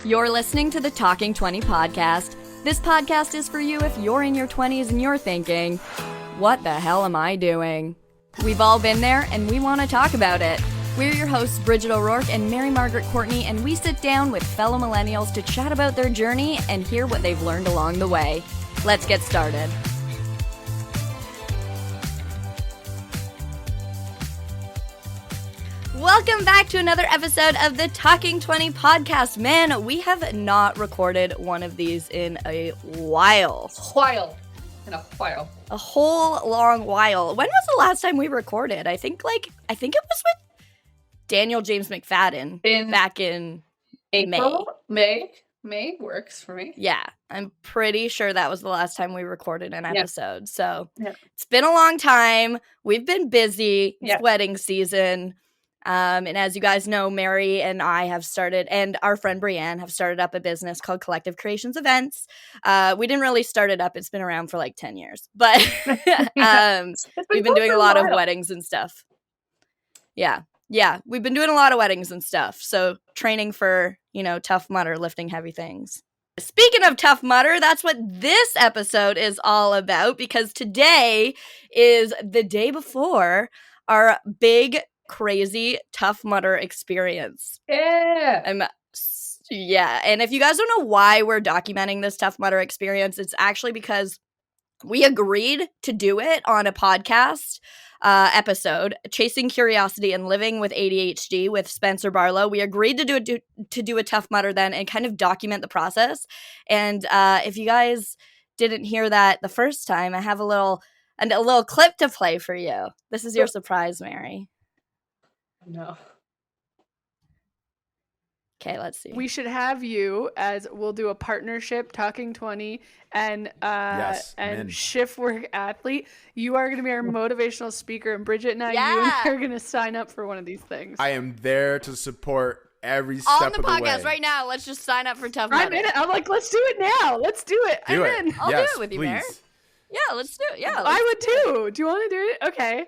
You're listening to the Talking 20 podcast. This podcast is for you if you're in your 20s and you're thinking, what the hell am I doing? We've all been there, and we want to talk about it. We're your hosts, Bridget O'Rourke and Mary Margaret Courtney, and we sit down with fellow millennials to chat about their journey and hear what they've learned along the way. Let's get started. Welcome back to another episode of the Talking 20 podcast. Man, we have not recorded one of these in a while. A whole long while. When was the last time we recorded? I think it was with Daniel James McFadden back in April? May works for me. Yeah, I'm pretty sure that was the last time we recorded an episode. So It's been a long time. We've been busy. It's wedding season. And as you guys know, Mary and I have started, and our friend Brianne have started up a business called Collective Creations Events. We didn't really start it up. It's been around for like 10 years. But we've been doing a lot of weddings and stuff. Yeah, we've been doing a lot of weddings and stuff. So training for, Tough Mudder, lifting heavy things. Speaking of Tough Mudder, that's what this episode is all about, because today is the day before our big, crazy Tough Mudder experience. And if you guys don't know why we're documenting this Tough Mudder experience, it's actually because we agreed to do it on a podcast episode, Chasing Curiosity and Living with ADHD with Spencer Barlow. We agreed to do a Tough Mudder then and kind of document the process. And if you guys didn't hear that the first time, I have a little clip to play for you. This is your surprise, Mary. No. Okay, let's see. We should have you as we'll do a partnership, Talking 20, and shift work athlete. You are going to be our motivational speaker, and Bridget and I, you and I are going to sign up for one of these things. I am there to support every step of the way. On the podcast right now, let's just sign up for Tough Mudder. I'm in it. I'm like, let's do it now. Let's do it. I'm in. I'll do it with you, Mary. Yeah, let's do it. Yeah, I would too. Do you want to do it? Okay.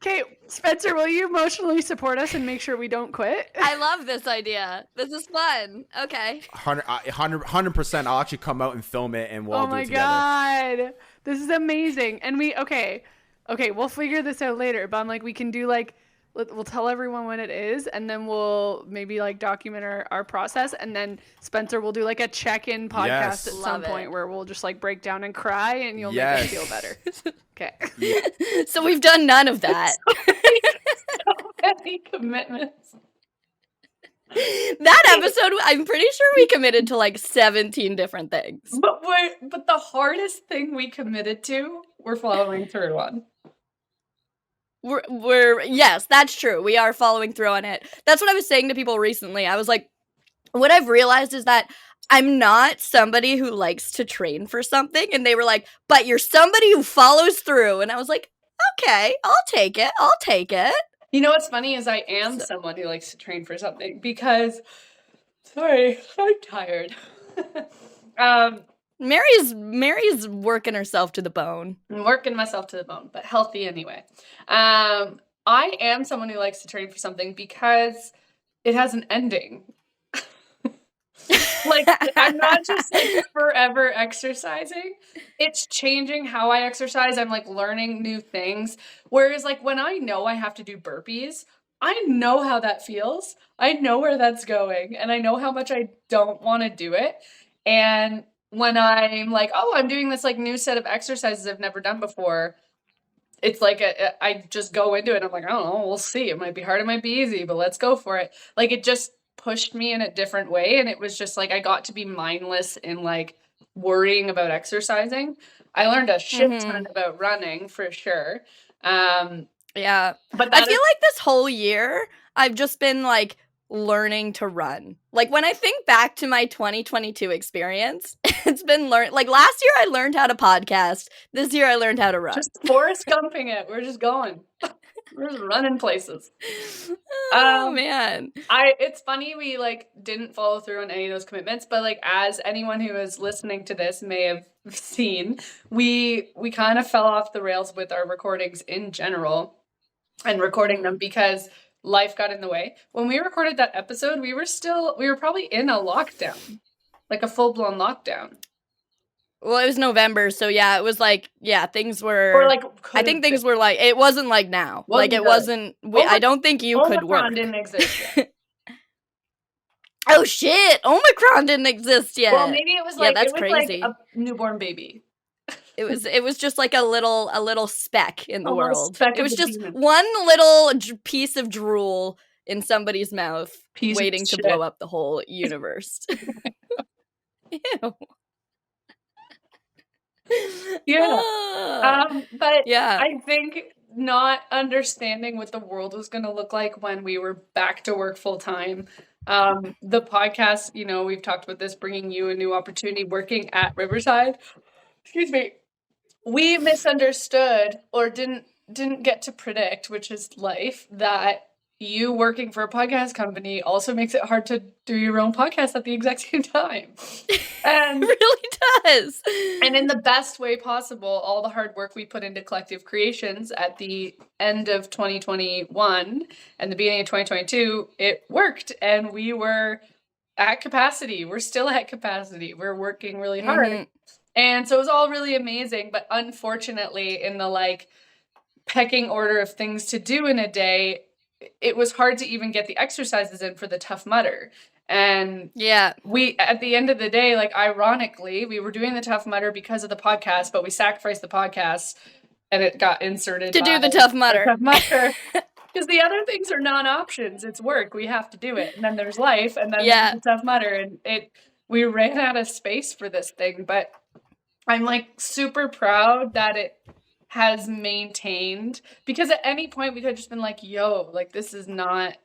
Okay, Spencer, will you emotionally support us and make sure we don't quit? I love this idea. This is fun. Okay. 100%. I'll actually come out and film it, and we'll all do it together. Oh my God. This is amazing. And okay, we'll figure this out later. But I'm like, we can do we'll tell everyone when it is, and then we'll maybe document our process. And then Spencer will do a check-in podcast at some point where we'll just break down and cry, and you'll make us feel better. Okay. Yeah. So we've done none of that. So many commitments. That episode, I'm pretty sure we committed to 17 different things. But the hardest thing we committed to, we're following through on. Yes, that's true. We are following through on it. That's what I was saying to people recently. I was like, what I've realized is that I'm not somebody who likes to train for something. And they were like, but you're somebody who follows through. And I was like, okay, I'll take it. You know what's funny is I am someone who likes to train for something because, sorry, I'm tired. Mary's working herself to the bone. I'm working myself to the bone, but healthy anyway. I am someone who likes to train for something because it has an ending. I'm not just forever exercising. It's changing how I exercise. I'm learning new things. Whereas when I know I have to do burpees, I know how that feels. I know where that's going, and I know how much I don't want to do it. And when I'm I'm doing this new set of exercises I've never done before, it's I just go into it. I'm I don't know, we'll see. It might be hard, it might be easy, but let's go for it. It just pushed me in a different way, and it was just I got to be mindless in worrying about exercising. I learned a shit ton about running for sure. But I feel this whole year I've just been learning to run. When I think back to my 2022 experience, it's been last year I learned how to podcast. This year I learned how to run. Just Forrest Gumping it. We're just going. We're just running places. Oh man. It's funny we didn't follow through on any of those commitments, but as anyone who is listening to this may have seen, we kind of fell off the rails with our recordings in general and recording them because life got in the way. When we recorded that episode, we were probably in a lockdown, like a full-blown lockdown. Well, it was November, so yeah, it was like, yeah, things were. Or like, I think things were like, it wasn't like now. Like, it wasn't. I don't think you could work. Omicron didn't exist yet. Oh shit! Omicron didn't exist yet. Well, maybe it was like, that's it was crazy. like a newborn baby. It was just like a little speck in the world. Speck It was just demon. one little piece of drool in somebody's mouth, waiting to blow up the whole universe. Ew. Yeah. But yeah. I think not understanding what the world was going to look like when we were back to work full time. The podcast, you know, we've talked about this, bringing you a new opportunity working at Riverside. Excuse me. We misunderstood or didn't get to predict, which is life, that you working for a podcast company also makes it hard to do your own podcast at the exact same time. And it really does. And in the best way possible, all the hard work we put into Collective Creations at the end of 2021 and the beginning of 2022, it worked. And we were at capacity. We're still at capacity. We're working really hard. Mm-hmm. And so it was all really amazing. But unfortunately, in the like pecking order of things to do in a day, it was hard to even get the exercises in for the Tough Mudder. And yeah, we, at the end of the day, like, ironically, we were doing the Tough Mudder because of the podcast, but we sacrificed the podcast and it got inserted to do the Tough Mudder. Because the other things are non-options. It's work. We have to do it. And then there's life, and then there's the Tough Mudder. And we ran out of space for this thing. But I'm like super proud that it has maintained, because at any point we could have just been like, yo, like, it's not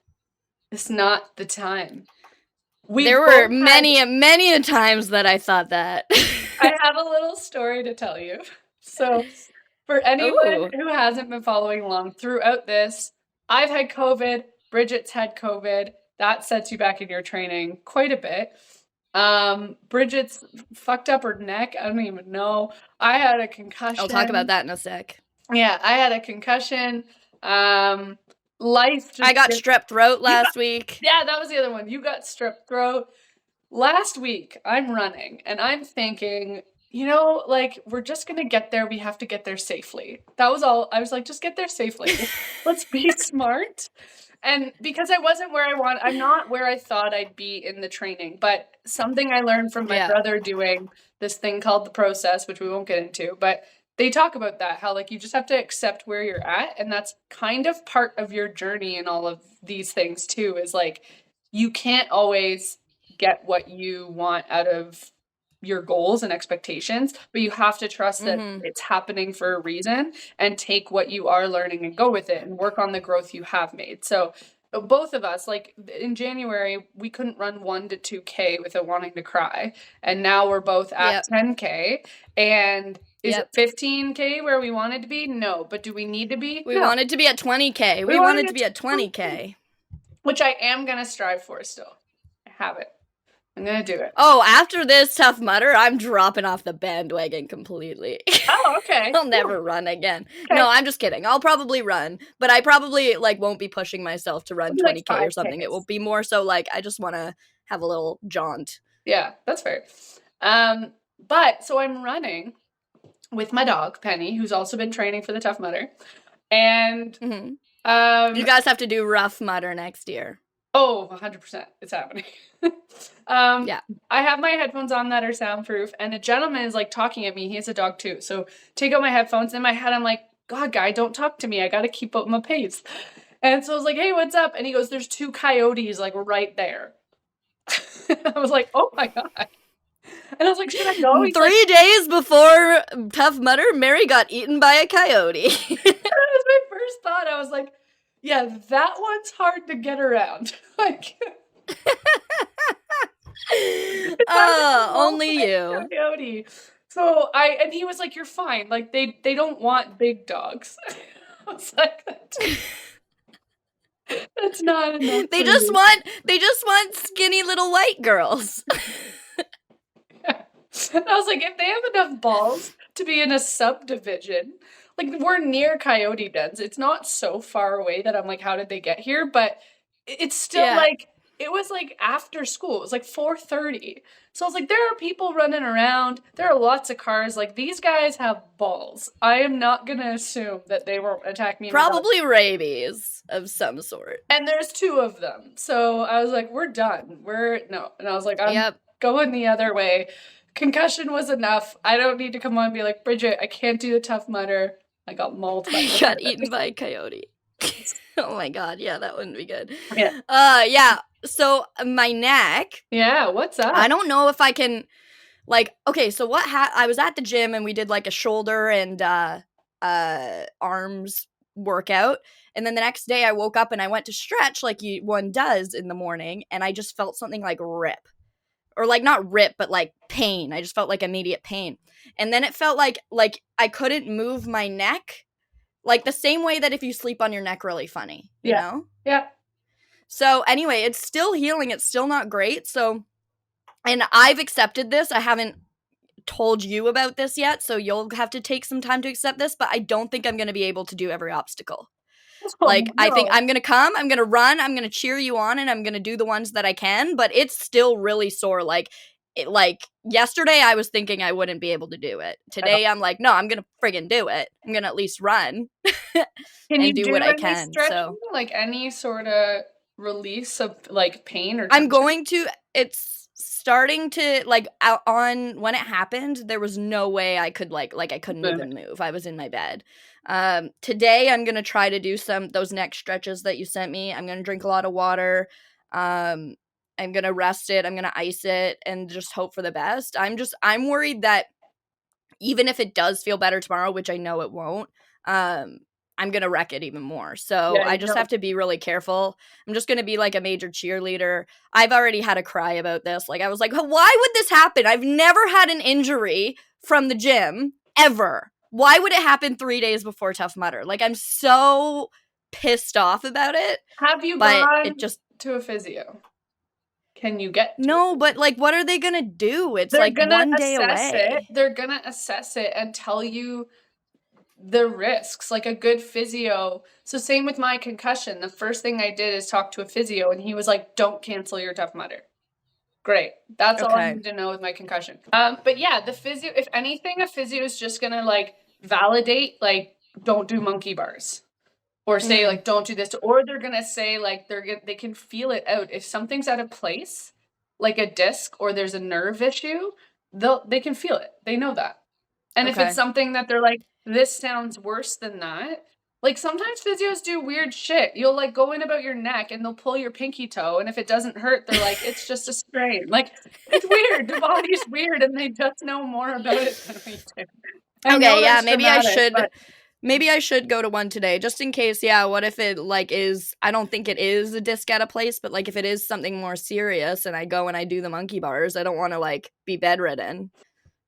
the time. There were many times that I thought that. I have a little story to tell you. So for anyone who hasn't been following along throughout this, I've had COVID, Bridget's had COVID. That sets you back in your training quite a bit. Bridget's fucked up her neck. I don't even know. I had a concussion. I'll talk about that in a sec. Yeah, I had a concussion. Life. I got strep throat last week. Yeah, that was the other one. You got strep throat. Last week, I'm running, and I'm thinking, you know, like, we're just going to get there. We have to get there safely. That was all. I was like, just get there safely. Let's be smart. And because I wasn't where I'm not where I thought I'd be in the training, but something I learned from my brother doing this thing called the process, which we won't get into, but they talk about that, how, like, you just have to accept where you're at. And that's kind of part of your journey in all of these things too, is like, you can't always get what you want out of your goals and expectations, but you have to trust that it's happening for a reason, and take what you are learning and go with it and work on the growth you have made. So both of us, like, in January, we couldn't run 1 to 2K without wanting to cry. And now we're both at 10K. And is it 15K where we wanted to be? No. But do we need to be? We wanted to be at 20K. We wanted to be at 20K. Which I am going to strive for still. I have it. I'm going to do it. Oh, after this Tough Mudder, I'm dropping off the bandwagon completely. Oh, okay. I'll never run again. Okay. No, I'm just kidding. I'll probably run, but I probably, like, won't be pushing myself to run 20K or something. It will be more so, like, I just want to have a little jaunt. Yeah, that's fair. But, so I'm running with my dog, Penny, who's also been training for the Tough Mudder. And you guys have to do Rough Mudder next year. Oh, 100%. It's happening. I have my headphones on that are soundproof, and a gentleman is, like, talking at me. He has a dog too. So take out my headphones. In my head, I'm like, God, guy, don't talk to me. I got to keep up my pace. And so I was like, hey, what's up? And he goes, there's 2 coyotes, like, right there. I was like, oh my God. And I was like, should I go? 3 days before Tough Mudder, Mary got eaten by a coyote. That was my first thought. I was like, yeah, that one's hard to get around. Like, only you. Coyote. So and he was like, you're fine. Like, they don't want big dogs. I was like, that's not enough. They just want skinny little white girls. Yeah. And I was like, if they have enough balls to be in a subdivision, like, we're near coyote dens. It's not so far away that I'm like, how did they get here? But it's still like, it was like after school. It was like 4:30. So I was like, there are people running around. There are lots of cars. Like, these guys have balls. I am not going to assume that they won't attack me. Probably rabies of some sort. And there's 2 of them. So I was like, we're done. No. And I was like, I'm going the other way. Concussion was enough. I don't need to come on and be like, Bridget, I can't do the Tough Mudder. I got mauled by You got eaten by a coyote. Oh my god, yeah, that wouldn't be good. Yeah. So my neck. Yeah, what's up? I don't know if I can, like, okay, so I was at the gym and we did like a shoulder and arms workout. And then the next day I woke up and I went to stretch like one does in the morning, and I just felt something like rip. Or like not rip, but like pain. I just felt like immediate pain. And then it felt like I couldn't move my neck. Like the same way that if you sleep on your neck really funny, you know? Yeah. So anyway, it's still healing. It's still not great. So, and I've accepted this. I haven't told you about this yet, so you'll have to take some time to accept this, but I don't think I'm going to be able to do every obstacle. Like, no. I think I'm going to come, I'm going to run, I'm going to cheer you on, and I'm going to do the ones that I can, but it's still really sore. Like yesterday I was thinking I wouldn't be able to do it. Today I'm like, no, I'm going to friggin' do it. I'm going to at least run and do what I can. So, like any sort of release of like pain or tension? I'm going to, it's starting to, like, out on when it happened, there was no way I could like I couldn't even move. I was in my bed. Today I'm gonna try to do those neck stretches that you sent me. I'm gonna drink a lot of water. I'm gonna rest it. I'm gonna ice it and just hope for the best. I'm worried that even if it does feel better tomorrow, which I know it won't, I'm gonna wreck it even more. So I just have to be really careful. I'm just gonna be like a major cheerleader. I've already had a cry about this. Like, I was like, why would this happen? I've never had an injury from the gym ever. Why would it happen 3 days before Tough Mudder? Like, I'm so pissed off about it. Have you gone to a physio? Can you get no, but like, what are they gonna do? It's like 1 day away. They're gonna assess it and tell you the risks, like a good physio. So same with my concussion. The first thing I did is talk to a physio, and he was like, don't cancel your Tough Mudder. Great. That's all I need to know with my concussion. But yeah, the physio, if anything, a physio is just gonna like validate, like, don't do monkey bars, or say like, don't do this, or they're gonna say like they can feel it out. If something's out of place, like a disc or there's a nerve issue, they can feel it. They know that. And if it's something that they're like, this sounds worse than that. Like, sometimes physios do weird shit. You'll like go in about your neck and they'll pull your pinky toe, and if it doesn't hurt, they're like, it's just a strain. Like, it's weird. The body's weird, and they just know more about it than we do. Okay, yeah, maybe dramatic, I should. Maybe I should go to one today, just in case. Yeah, what if it like is? I don't think it is a disc out of place, but like if it is something more serious, and I go and I do the monkey bars, I don't want to like be bedridden.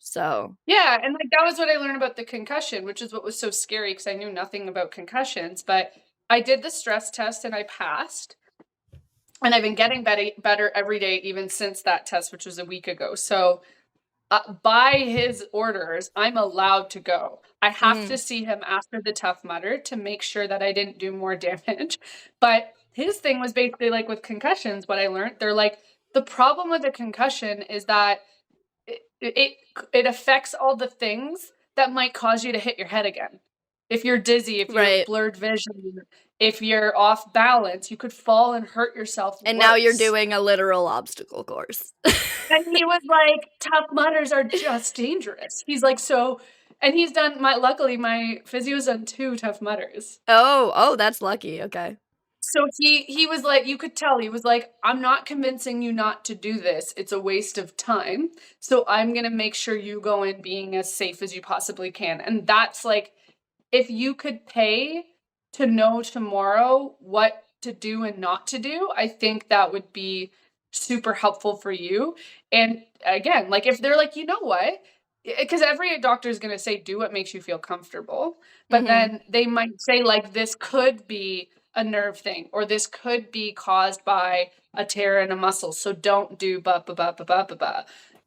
So yeah, and like that was what I learned about the concussion, which is what was so scary because I knew nothing about concussions. But I did the stress test and I passed, and I've been getting better every day even since that test, which was a week ago. So by his orders, I'm allowed to go. I have to see him after the Tough Mudder to make sure that I didn't do more damage. But his thing was basically like with concussions. What I learned, they're like, the problem with a concussion is that it affects all the things that might cause you to hit your head again. If you're dizzy, if you have blurred vision, if you're off balance, you could fall and hurt yourself. And now you're doing a literal obstacle course. And he was like, Tough Mudders are just dangerous. He's like, so, and he's done luckily my physio's done 2 Tough Mudders. Oh, that's lucky. Okay. So he was like, you could tell, he was like, I'm not convincing you not to do this. It's a waste of time. So I'm going to make sure you go in being as safe as you possibly can. And that's like, if you could pay to know tomorrow what to do and not to do, I think that would be super helpful for you. And again, like if they're like, you know what? Because every doctor is going to say, do what makes you feel comfortable. But then they might say like, this could be a nerve thing, or this could be caused by a tear in a muscle. So don't do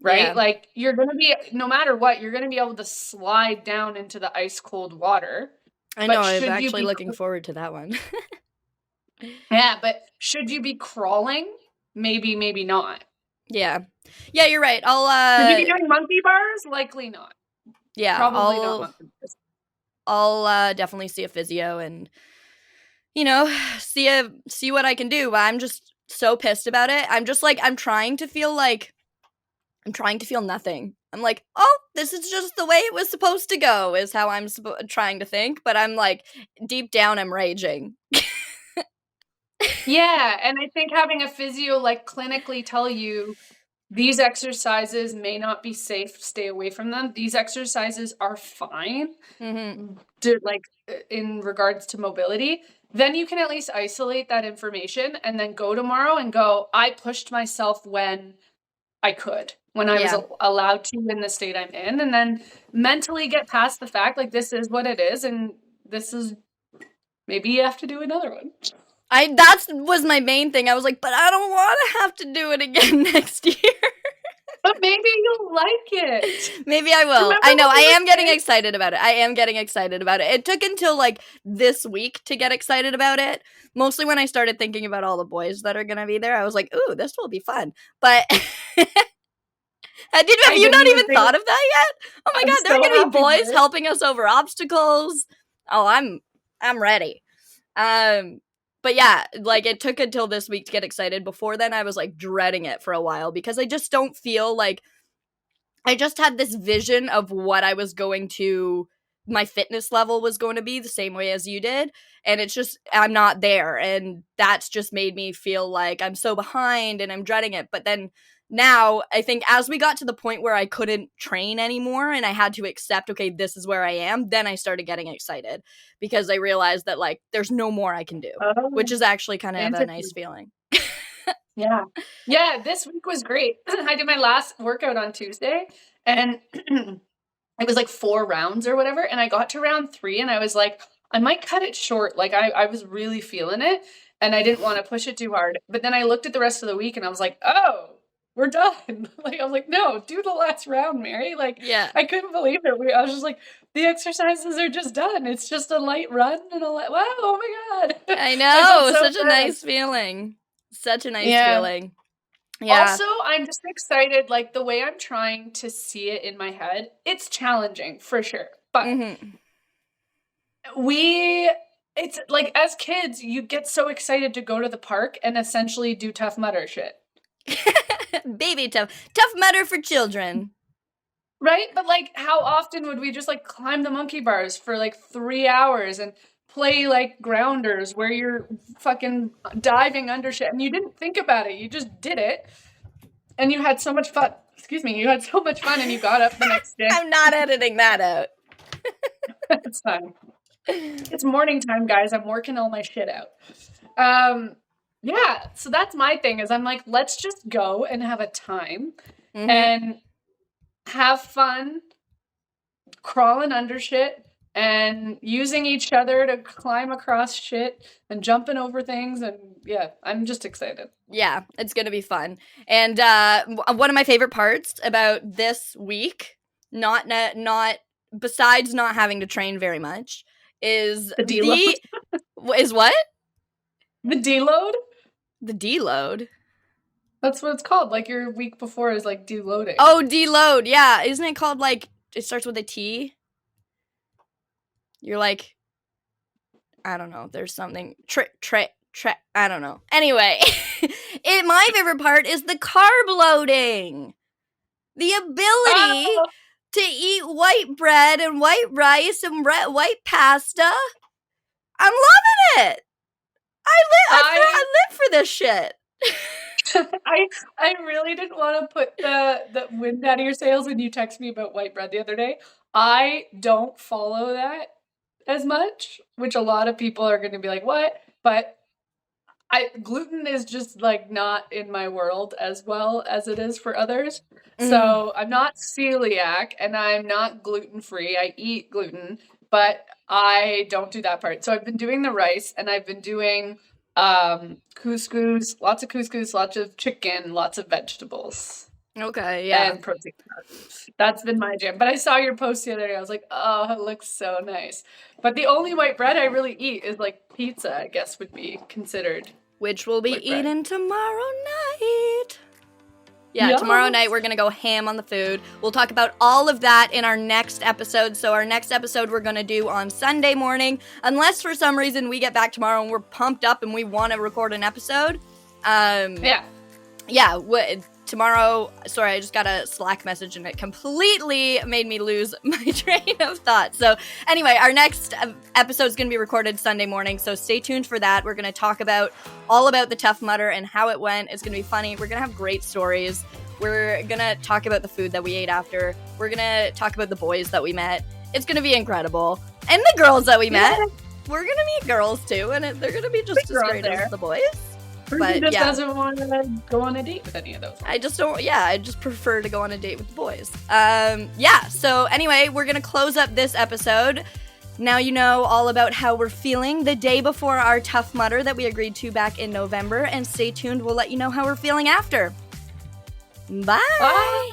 right? Yeah. Like you're going to be, no matter what, you're going to be able to slide down into the ice cold water. I know, I'm actually looking forward to that one. Yeah, but should you be crawling? Maybe, maybe not. Yeah. Yeah, you're right. Should you be doing monkey bars? Likely not. Yeah. Probably not monkey bars. I'll definitely see a physio and, you know, see what I can do. But I'm just so pissed about it. I'm just like, I'm trying to feel nothing. I'm like, oh, this is just the way it was supposed to go, is how I'm trying to think. But I'm like, deep down, I'm raging. Yeah, and I think having a physio like clinically tell you these exercises may not be safe, stay away from them. These exercises are fine, like in regards to mobility. Then you can at least isolate that information and then go tomorrow and go, I pushed myself when I could, when I was allowed to in the state I'm in, and then mentally get past the fact like this is what it is, and this is, maybe you have to do another one. That was my main thing. I was like, but I don't want to have to do it again next year. But maybe you'll like it. Maybe I will. Remember, I know. I am getting excited about it. It took until like this week to get excited about it. Mostly when I started thinking about all the boys that are going to be there. I was like, ooh, this will be fun. But have you not even thought of that yet? Oh my God, there are going to be boys helping us over obstacles. Oh, I'm ready. But yeah, like it took until this week to get excited. Before then, I was like dreading it for a while because I just don't feel like I just had this vision of what I was going to, my fitness level was going to be the same way as you did. And it's just, I'm not there. And that's just made me feel like I'm so behind and I'm dreading it. But then now I think as we got to the point where I couldn't train anymore and I had to accept, okay, this is where I am, then I started getting excited because I realized that like there's no more I can do, which is actually kind of a nice feeling. Yeah. Yeah, this week was great. I did my last workout on Tuesday and it was like 4 rounds or whatever. And I got to round 3 and I was like, I might cut it short. Like I was really feeling it and I didn't want to push it too hard. But then I looked at the rest of the week and I was like, oh, we're done. Like, I was like, no, do the last round, Mary. Like, yeah. I couldn't believe it. I was just like, the exercises are just done. It's just a light run and wow, oh my God. I know. Such a nice feeling. Such a nice feeling. Yeah. Also, I'm just excited, like the way I'm trying to see it in my head, it's challenging for sure. But it's like as kids, you get so excited to go to the park and essentially do Tough Mudder shit. Baby Tough Mudder for children. Right? But like how often would we just like climb the monkey bars for like 3 hours and play like grounders where you're fucking diving under shit and you didn't think about it, you just did it and you had so much fun. You had so much fun and you got up the next day. I'm not editing that out. It's fine. It's morning time, guys. I'm working all my shit out. Yeah, so that's my thing is I'm like, let's just go and have a time and have fun crawling under shit and using each other to climb across shit and jumping over things. And yeah, I'm just excited. Yeah, it's going to be fun. And one of my favorite parts about this week, not besides not having to train very much, is the deload. Is what? The deload? The deload? That's what it's called. Like your week before is like deloading. Oh, deload. Yeah. Isn't it called like, it starts with a T? You're like, I don't know. There's something. I don't know. Anyway, my favorite part is the carb loading. The ability to eat white bread and white rice and white pasta. I'm loving it. I live for this shit. I really didn't want to put the wind out of your sails when you texted me about white bread the other day. I don't follow that as much, which a lot of people are going to be like, what? But gluten is just like not in my world as well as it is for others. So I'm not celiac and I'm not gluten-free. I eat gluten, but I don't do that part. So I've been doing the rice and I've been doing Couscous, lots of chicken, lots of vegetables. Okay, yeah. And protein. That's been my jam. But I saw your post the other day. I was like, oh, it looks so nice. But the only white bread I really eat is like pizza, I guess would be considered. Which we'll be eating tomorrow night. Yeah, yes. Tomorrow night we're going to go ham on the food. We'll talk about all of that in our next episode. So our next episode we're going to do on Sunday morning. Unless for some reason we get back tomorrow and we're pumped up and we want to record an episode. Tomorrow, sorry, I just got a Slack message and it completely made me lose my train of thought. So anyway, our next episode is going to be recorded Sunday morning, so stay tuned for that. We're going to talk all about the Tough Mudder and how it went. It's going to be funny. We're going to have great stories. We're going to talk about the food that we ate after. We're going to talk about the boys that we met. It's going to be incredible. And the girls that we met. We're going to meet girls too, and they're going to be just as great as the boys. But just doesn't want to go on a date with any of those. I just prefer to go on a date with the boys. So anyway, we're going to close up this episode. Now you know all about how we're feeling the day before our Tough Mudder that we agreed to back in November. And stay tuned. We'll let you know how we're feeling after. Bye.